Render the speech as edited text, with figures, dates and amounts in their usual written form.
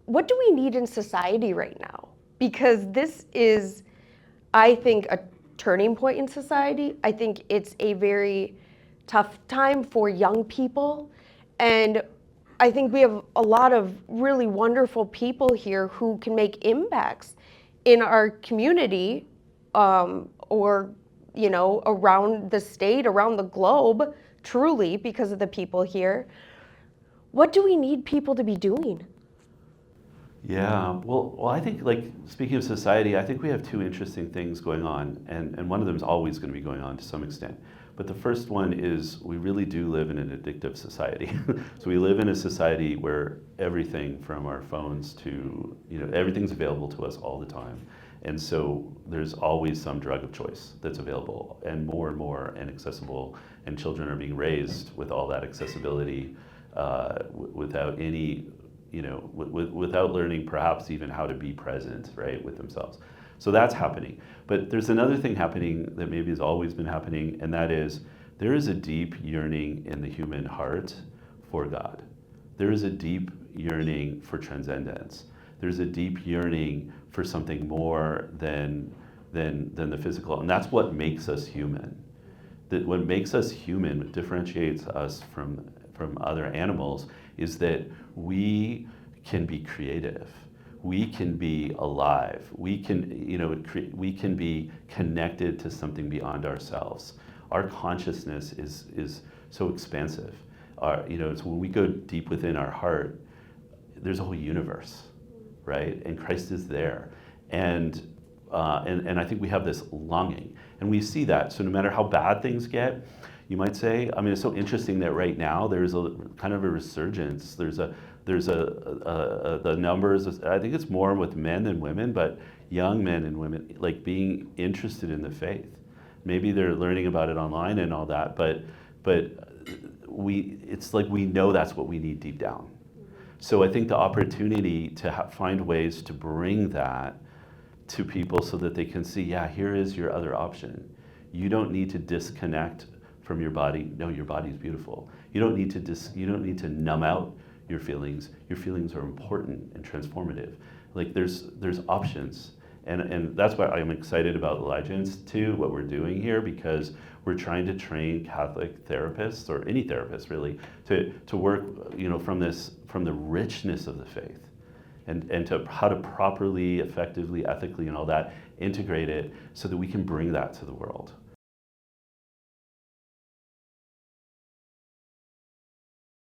what do we need in society right now? Because this is, I think, a turning point in society. I think it's a very tough time for young people. And I think we have a lot of really wonderful people here who can make impacts in our community, or, you know, around the state, around the globe, truly, because of the people here. What do we need people to be doing? Yeah, well, I think, like, speaking of society, I think we have two interesting things going on, and one of them is always going to be going on to some extent. But the first one is we really do live in an addictive society. So we live in a society where everything from our phones to, you know, everything's available to us all the time. And so there's always some drug of choice that's available and more and accessible, and children are being raised with all that accessibility without any, you know, without learning perhaps even how to be present, right, with themselves. So that's happening. But there's another thing happening that maybe has always been happening, and that is there is a deep yearning in the human heart for God. There is a deep yearning for transcendence. There's a deep yearning for something more than the physical, and that's what makes us human. That what makes us human, what differentiates us from other animals, is that we can be creative. We can be alive. We can, you know, we can be connected to something beyond ourselves. Our consciousness is so expansive. You know, it's when we go deep within our heart, there's a whole universe, right? And Christ is there, and I think we have this longing, and we see that. So no matter how bad things get, you might say, I mean, it's so interesting that right now there's a kind of a resurgence. There's the numbers, I think it's more with men than women, but young men and women, like, being interested in the faith. Maybe they're learning about it online and all that, but it's like we know that's what we need deep down. So I think the opportunity to find ways to bring that to people so that they can see, yeah, here is your other option. You don't need to disconnect from your body. No, your body's beautiful. You don't need to numb out your feelings. Your feelings are important and transformative. Like, there's options, and that's why I'm excited about Elijah Institute, what we're doing here, because we're trying to train Catholic therapists, or any therapist really, to work, you know, from the richness of the faith, and to how to properly, effectively, ethically, and all that integrate it so that we can bring that to the world.